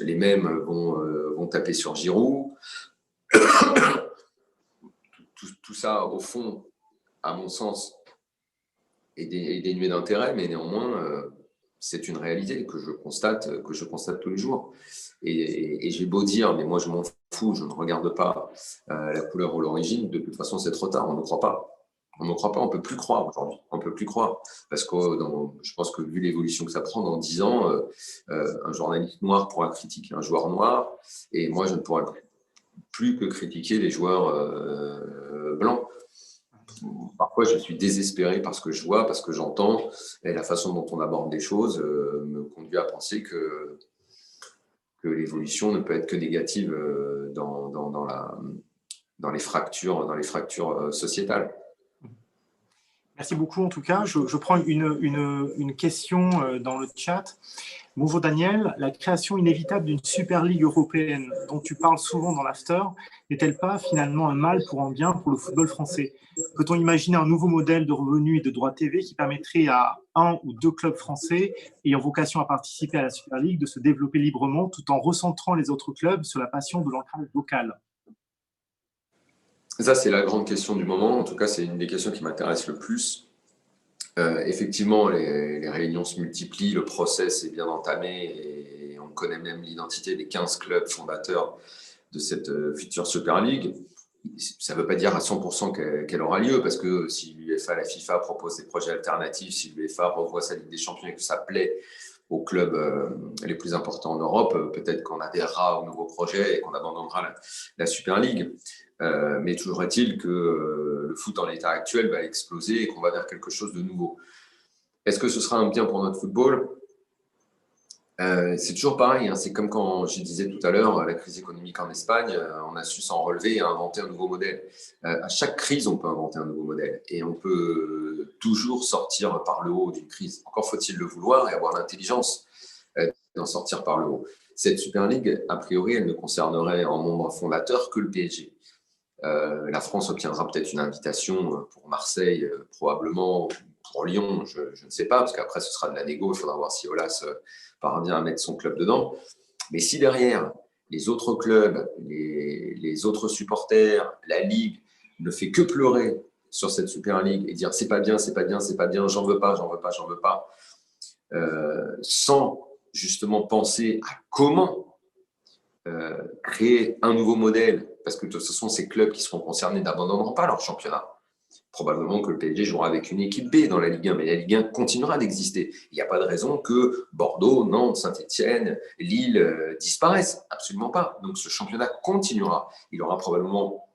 les mêmes vont taper sur Giroud. Tout ça, au fond, à mon sens, est dénué d'intérêt, mais néanmoins, c'est une réalité que je constate tous les jours. Et j'ai beau dire, mais moi je m'en fous, je ne regarde pas la couleur ou l'origine, de toute façon c'est trop tard, on ne croit pas. On ne croit pas, on ne peut plus croire aujourd'hui. On ne peut plus croire. Parce que je pense que vu l'évolution que ça prend, dans 10 ans, un journaliste noir pourra critiquer un joueur noir, et moi je ne pourrai plus que critiquer les joueurs blancs. Parfois, je suis désespéré par ce que je vois, parce que j'entends, et la façon dont on aborde les choses me conduit à penser que l'évolution ne peut être que négative dans les fractures sociétales. Merci beaucoup. En tout cas, je prends une question dans le chat. Bonjour Daniel, la création inévitable d'une Super Ligue européenne dont tu parles souvent dans l'after n'est-elle pas finalement un mal pour un bien pour le football français? Peut-on imaginer un nouveau modèle de revenus et de droits TV qui permettrait à un ou deux clubs français ayant vocation à participer à la Super League de se développer librement tout en recentrant les autres clubs sur la passion de l'ancrage local? Ça, c'est la grande question du moment. En tout cas, c'est une des questions qui m'intéresse le plus. Effectivement, les réunions se multiplient, le process est bien entamé, et on connaît même l'identité des 15 clubs fondateurs de cette future Super League. Ça ne veut pas dire à 100% qu'elle aura lieu, parce que si l'UEFA, la FIFA proposent des projets alternatifs, si l'UEFA revoit sa Ligue des Champions et que ça plaît aux clubs les plus importants en Europe, peut-être qu'on adhérera au nouveau projet et qu'on abandonnera la Super League. Mais toujours est-il que le foot en l'état actuel va exploser et qu'on va vers quelque chose de nouveau. Est-ce que ce sera un bien pour notre football ? C'est toujours pareil, hein. C'est comme quand je disais tout à l'heure, la crise économique en Espagne, on a su s'en relever et inventer un nouveau modèle. À chaque crise, on peut inventer un nouveau modèle, et on peut toujours sortir par le haut d'une crise. Encore faut-il le vouloir et avoir l'intelligence d'en sortir par le haut. Cette Super League, a priori, elle ne concernerait en membre fondateur que le PSG. La France obtiendra peut-être une invitation pour Marseille, probablement, pour Lyon, je ne sais pas, parce qu'après ce sera de la négo, il faudra voir si Aulas parvient à mettre son club dedans. Mais si derrière, les autres clubs, les autres supporters, la Ligue ne fait que pleurer sur cette Super League et dire c'est pas bien, j'en veux pas, sans justement penser à comment créer un nouveau modèle, parce que de toute façon, ces clubs qui seront concernés n'abandonneront pas leur championnat. Probablement que le PSG jouera avec une équipe B dans la Ligue 1, mais la Ligue 1 continuera d'exister. Il n'y a pas de raison que Bordeaux, Nantes, Saint-Etienne, Lille disparaissent. Absolument pas. Donc ce championnat continuera. Il aura probablement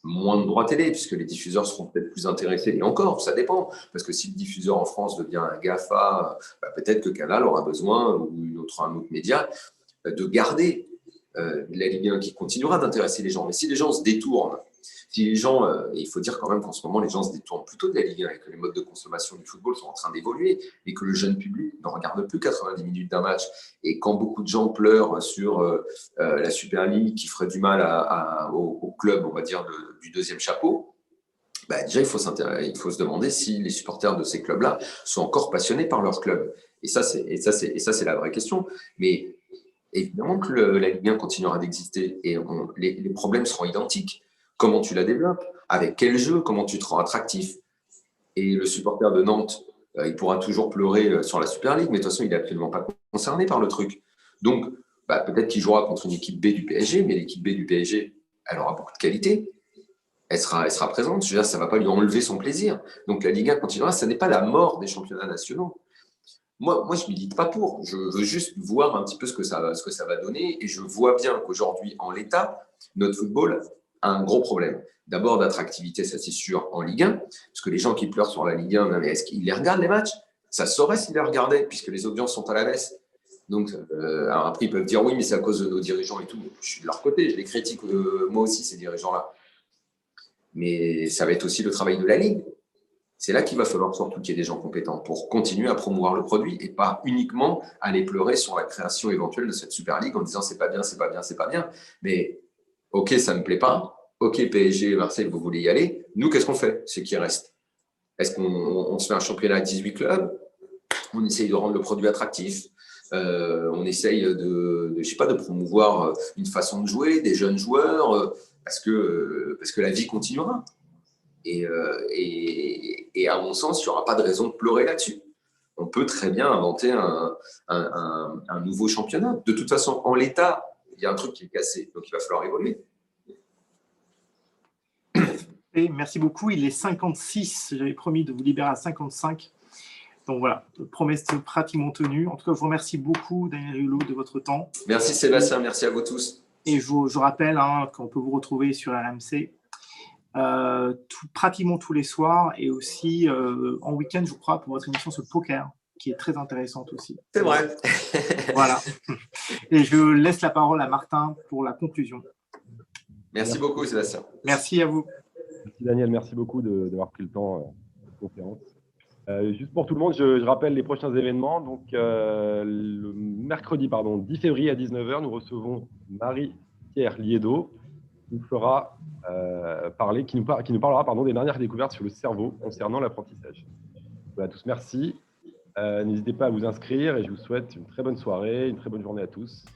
moins de droits télé, puisque les diffuseurs seront peut-être plus intéressés. Et encore, ça dépend. Parce que si le diffuseur en France devient un GAFA, peut-être que Canal aura besoin, ou un autre média, de garder la Ligue 1 qui continuera d'intéresser les gens. Mais si les gens se détournent, si les gens, il faut dire quand même qu'en ce moment, les gens se détournent plutôt de la Ligue 1 et que les modes de consommation du football sont en train d'évoluer et que le jeune public ne regarde plus 90 minutes d'un match. Et quand beaucoup de gens pleurent sur la Super League qui ferait du mal au club, on va dire, du deuxième chapeau, déjà, il faut se demander si les supporters de ces clubs-là sont encore passionnés par leur club. Et ça, c'est la vraie question. Mais évidemment que la Ligue 1 continuera d'exister et les problèmes seront identiques. Comment tu la développes, avec quel jeu, comment tu te rends attractif. Et le supporter de Nantes, il pourra toujours pleurer sur la Super League, mais de toute façon, il n'est absolument pas concerné par le truc. Donc, peut-être qu'il jouera contre une équipe B du PSG, mais l'équipe B du PSG, elle aura beaucoup de qualité. Elle sera présente. Je veux dire, ça ne va pas lui enlever son plaisir. Donc, la Ligue 1 continuera. Ce n'est pas la mort des championnats nationaux. Moi, je ne milite pas pour. Je veux juste voir un petit peu ce que ça va donner. Et je vois bien qu'aujourd'hui, en l'état, notre football a un gros problème. D'abord, d'attractivité, ça c'est sûr, en Ligue 1. Parce que les gens qui pleurent sur la Ligue 1, est-ce qu'ils les regardent les matchs? Ça se saurait s'ils les regardaient, puisque les audiences sont à la baisse. Donc, alors après, ils peuvent dire oui, mais c'est à cause de nos dirigeants et tout. Je suis de leur côté, je les critique moi aussi, ces dirigeants-là. Mais ça va être aussi le travail de la Ligue. C'est là qu'il va falloir surtout qu'il y ait des gens compétents pour continuer à promouvoir le produit et pas uniquement aller pleurer sur la création éventuelle de cette Super League en disant c'est pas bien, c'est pas bien, c'est pas bien. Mais ok, ça ne me plaît pas. Ok, PSG, Marseille, vous voulez y aller. Nous, qu'est-ce qu'on fait? C'est qui reste. Est-ce qu'on se fait un championnat à 18 clubs? On essaye de rendre le produit attractif. On essaye de promouvoir une façon de jouer, des jeunes joueurs, parce que la vie continuera. Et à mon sens, il n'y aura pas de raison de pleurer là-dessus. On peut très bien inventer un nouveau championnat. De toute façon, en l'état, il y a un truc qui est cassé, donc il va falloir évoluer. Et merci beaucoup. Il est 56. J'avais promis de vous libérer à 55. Donc voilà, promesse pratiquement tenue. En tout cas, je vous remercie beaucoup, Daniel Riolo, de votre temps. Merci Sébastien, merci à vous tous. Et je rappelle qu'on peut vous retrouver sur RMC pratiquement tous les soirs et aussi en week-end, je crois, pour votre émission sur le poker, qui est très intéressante aussi. C'est vrai. Voilà. Et je laisse la parole à Martin pour la conclusion. Merci beaucoup, Sébastien. Merci à vous. Merci Daniel, merci beaucoup d'avoir pris le temps de cette conférence. Juste pour tout le monde, je rappelle les prochains événements. Donc, le mercredi 10 février à 19h, nous recevons Marie-Pierre Liedo qui nous parlera des dernières découvertes sur le cerveau concernant l'apprentissage. Voilà, tous merci. N'hésitez pas à vous inscrire et je vous souhaite une très bonne soirée, une très bonne journée à tous.